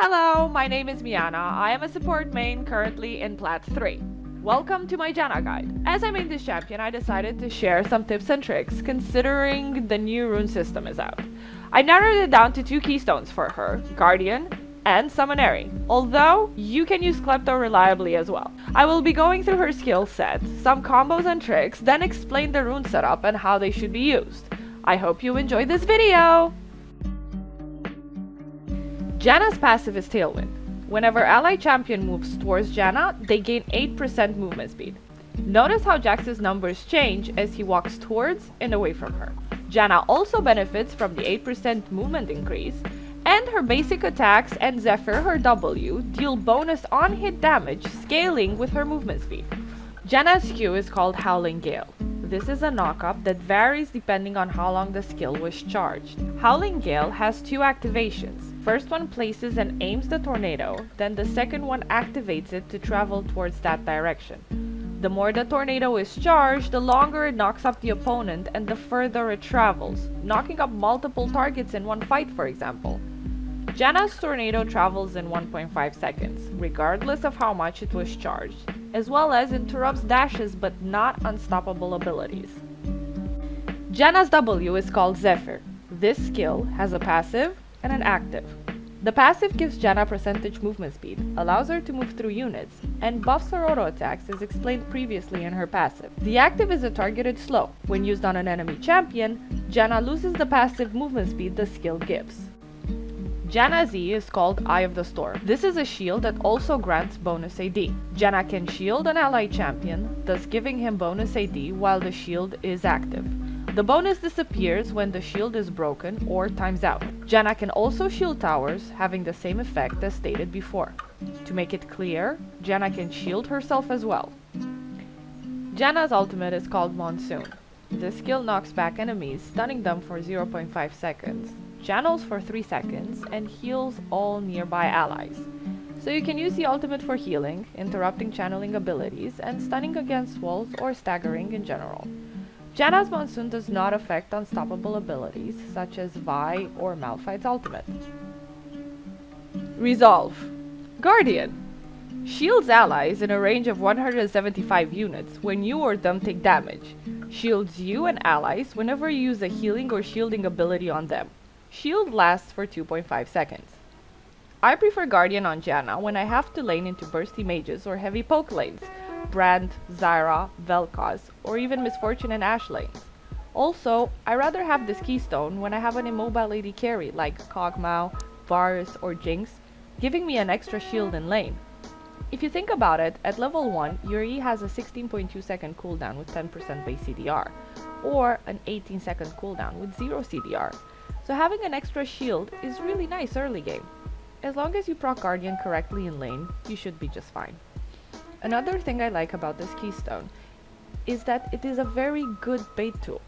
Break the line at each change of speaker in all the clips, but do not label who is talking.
Hello, my name is Miana. I am a support main currently in Plat 3. Welcome to my JANNA guide. As I made this champion, I decided to share some tips and tricks considering the new rune system is out. I narrowed it down to 2 keystones for her, Guardian and Summonary, although you can use Klepto reliably as well. I will be going through her skill set, some combos and tricks, then explain the rune setup and how they should be used. I hope you enjoy this video! JANNA's passive is Tailwind. Whenever ally champion moves towards JANNA, they gain 8% movement speed. Notice how Jax's numbers change as he walks towards and away from her. JANNA also benefits from the 8% movement increase, and her basic attacks and Zephyr, her W, deal bonus on-hit damage, scaling with her movement speed. JANNA's Q is called Howling Gale. This is a knockup that varies depending on how long the skill was charged. Howling Gale has 2 activations. First one places and aims the tornado, then the second one activates it to travel towards that direction. The more the tornado is charged, the longer it knocks up the opponent and the further it travels, knocking up multiple targets in one fight, for example. JANNA's tornado travels in 1.5 seconds, regardless of how much it was charged, as well as interrupts dashes but not unstoppable abilities. JANNA's W is called Zephyr. This skill has a passive and an active. The passive gives JANNA percentage movement speed, allows her to move through units, and buffs her auto attacks as explained previously in her passive. The active is a targeted slow. When used on an enemy champion, JANNA loses the passive movement speed the skill gives. JANNA Z is called Eye of the Storm. This is a shield that also grants bonus AD. JANNA can shield an ally champion, thus giving him bonus AD while the shield is active. The bonus disappears when the shield is broken or times out. JANNA can also shield towers, having the same effect as stated before. To make it clear, JANNA can shield herself as well. JANNA's ultimate is called Monsoon. This skill knocks back enemies, stunning them for 0.5 seconds, channels for 3 seconds, and heals all nearby allies. So you can use the ultimate for healing, interrupting channeling abilities, and stunning against walls or staggering in general. JANNA's Monsoon does not affect unstoppable abilities such as Vi or Malphite's ultimate. Resolve. Guardian. Shields allies in a range of 175 units when you or them take damage. Shields you and allies whenever you use a healing or shielding ability on them. Shield lasts for 2.5 seconds. I prefer Guardian on JANNA when I have to lane into bursty mages or heavy poke lanes, Brand, Zyra, Vel'Koz, or even Misfortune and Ashe lanes. Also, I rather have this keystone when I have an immobile AD carry like Kog'Maw, Varus, or Jinx, giving me an extra shield in lane. If you think about it, at level 1, your E has a 16.2 second cooldown with 10% base CDR, or an 18 second cooldown with 0 CDR. So having an extra shield is really nice early game. As long as you proc Guardian correctly in lane, you should be just fine. Another thing I like about this keystone is that it is a very good bait tool.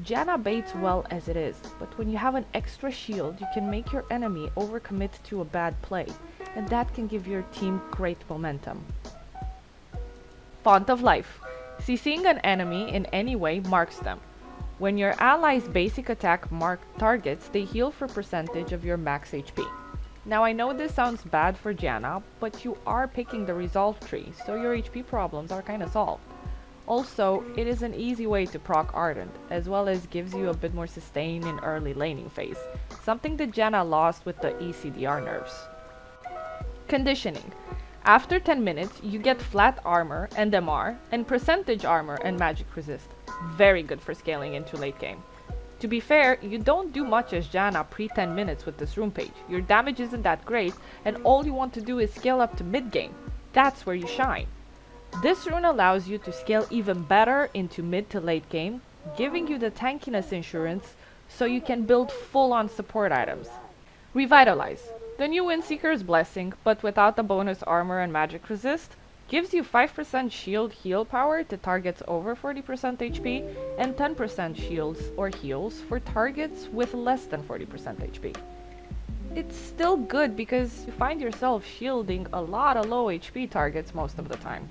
JANNA baits well as it is, but when you have an extra shield, you can make your enemy overcommit to a bad play, and that can give your team great momentum. Font of Life. CCing an enemy in any way marks them. When your ally's basic attack mark targets, they heal for percentage of your max HP. Now I know this sounds bad for JANNA, but you are picking the resolve tree, so your HP problems are kinda solved. Also, it is an easy way to proc Ardent, as well as gives you a bit more sustain in early laning phase, something that JANNA lost with the ECDR nerfs. Conditioning. After 10 minutes, you get flat armor and MR, and percentage armor and magic resist. Very good for scaling into late game. To be fair, you don't do much as JANNA pre 10 minutes with this rune page. Your damage isn't that great, and all you want to do is scale up to mid game. That's where you shine. This rune allows you to scale even better into mid to late game, giving you the tankiness insurance so you can build full on support items. Revitalize. The new Windseeker's Blessing, but without the bonus armor and magic resist, gives you 5% shield heal power to targets over 40% HP, and 10% shields or heals for targets with less than 40% HP. It's still good because you find yourself shielding a lot of low HP targets most of the time.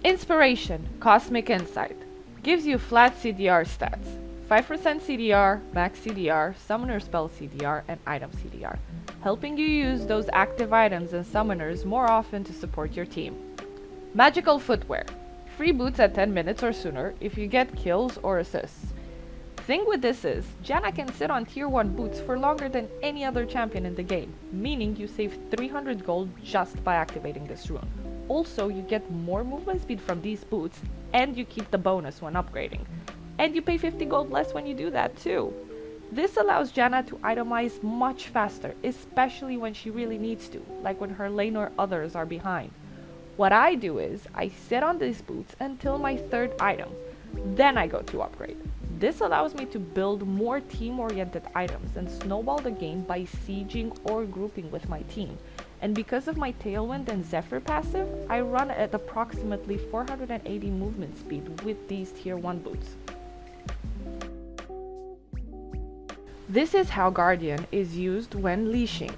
Inspiration, Cosmic Insight. Gives you flat CDR stats. 5% CDR, max CDR, summoner spell CDR, and item CDR, helping you use those active items and summoners more often to support your team. Magical footwear. Free boots at 10 minutes or sooner if you get kills or assists. Thing with this is, JANNA can sit on tier 1 boots for longer than any other champion in the game, meaning you save 300 gold just by activating this rune. Also, you get more movement speed from these boots, and you keep the bonus when upgrading. And you pay 50 gold less when you do that too. This allows JANNA to itemize much faster, especially when she really needs to, like when her lane or others are behind. What I do is, I sit on these boots until my third item, then I go to upgrade. This allows me to build more team-oriented items and snowball the game by sieging or grouping with my team. And because of my Tailwind and Zephyr passive, I run at approximately 480 movement speed with these tier 1 boots. This is how Guardian is used when leashing.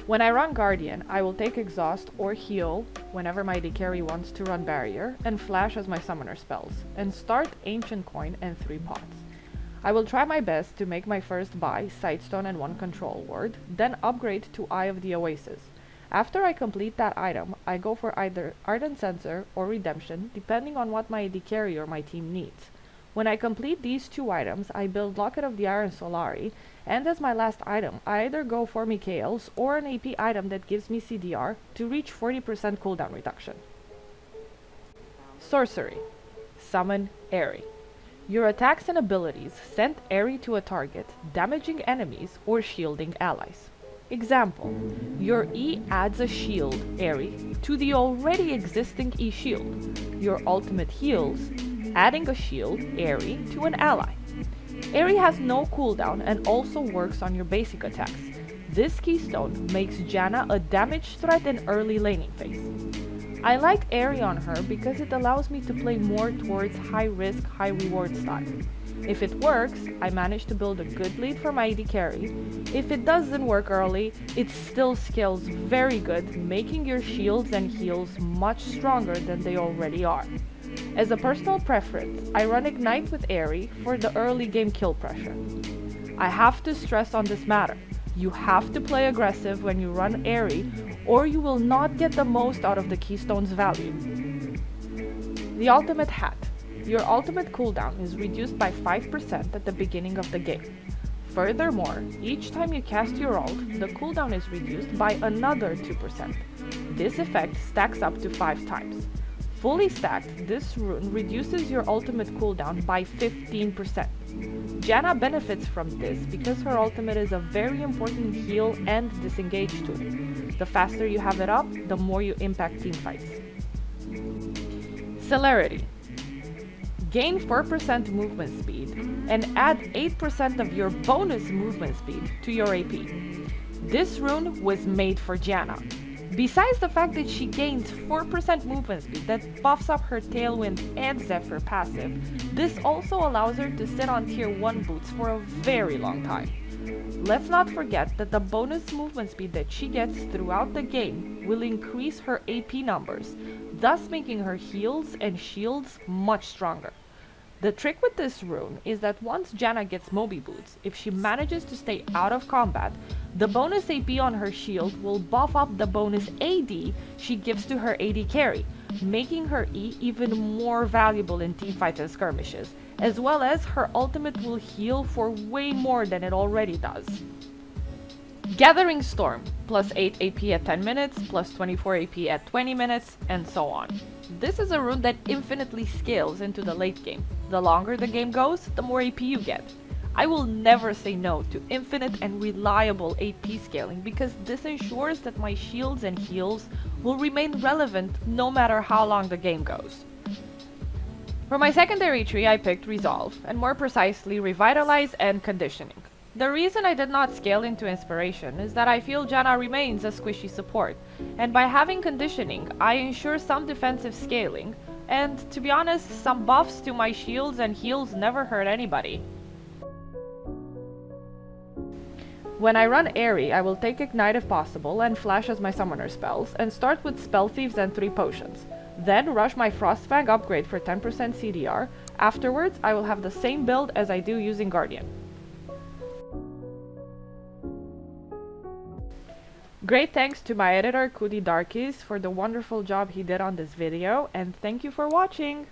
When I run Guardian, I will take Exhaust or Heal whenever my AD carry wants to run Barrier, and Flash as my summoner spells, and start Ancient Coin and 3 pots. I will try my best to make my first buy Sightstone and 1 Control Ward, then upgrade to Eye of the Oasis. After I complete that item, I go for either Ardent Censer or Redemption, depending on what my AD carry or my team needs. When I complete these 2 items, I build Locket of the Iron Solari, and as my last item, I either go for Mikael's or an AP item that gives me CDR to reach 40% cooldown reduction. Sorcery. Summon Aerie. Your attacks and abilities send Aerie to a target, damaging enemies or shielding allies. Example, your E adds a shield, Aerie, to the already existing E shield. Your ultimate heals, adding a shield, Aerie, to an ally. Aerie has no cooldown and also works on your basic attacks. This keystone makes JANNA a damage threat in early laning phase. I like Aerie on her because it allows me to play more towards high risk, high reward style. If it works, I manage to build a good lead for my AD carry. If it doesn't work early, it still scales very good, making your shields and heals much stronger than they already are. As a personal preference, I run Ignite with Aerie for the early game kill pressure. I have to stress on this matter. You have to play aggressive when you run Aerie, or you will not get the most out of the keystone's value. The Ultimate Hat. Your ultimate cooldown is reduced by 5% at the beginning of the game. Furthermore, each time you cast your ult, the cooldown is reduced by another 2%. This effect stacks up to 5 times. Fully stacked, this rune reduces your ultimate cooldown by 15%. JANNA benefits from this because her ultimate is a very important heal and disengage tool. The faster you have it up, the more you impact teamfights. Celerity. Gain 4% movement speed and add 8% of your bonus movement speed to your AP. This rune was made for JANNA. Besides the fact that she gains 4% movement speed that buffs up her Tailwind and Zephyr passive, this also allows her to sit on tier 1 boots for a very long time. Let's not forget that the bonus movement speed that she gets throughout the game will increase her AP numbers, thus making her heals and shields much stronger. The trick with this rune is that once JANNA gets Moby Boots, if she manages to stay out of combat, the bonus AP on her shield will buff up the bonus AD she gives to her AD carry, making her E even more valuable in teamfights and skirmishes, as well as her ultimate will heal for way more than it already does. Gathering Storm, plus 8 AP at 10 minutes, plus 24 AP at 20 minutes, and so on. This is a rune that infinitely scales into the late game. The longer the game goes, the more AP you get. I will never say no to infinite and reliable AP scaling because this ensures that my shields and heals will remain relevant no matter how long the game goes. For my secondary tree I picked Resolve, and more precisely Revitalize and Conditioning. The reason I did not scale into Inspiration is that I feel JANNA remains a squishy support, and by having Conditioning I ensure some defensive scaling, and to be honest, some buffs to my shields and heals never hurt anybody. When I run Airy, I will take Ignite if possible and Flash as my summoner spells, and start with Spell Thieves and 3 potions. Then rush my Frostfang upgrade for 10% CDR. Afterwards, I will have the same build as I do using Guardian. Great thanks to my editor Kudi Darkies for the wonderful job he did on this video, and thank you for watching!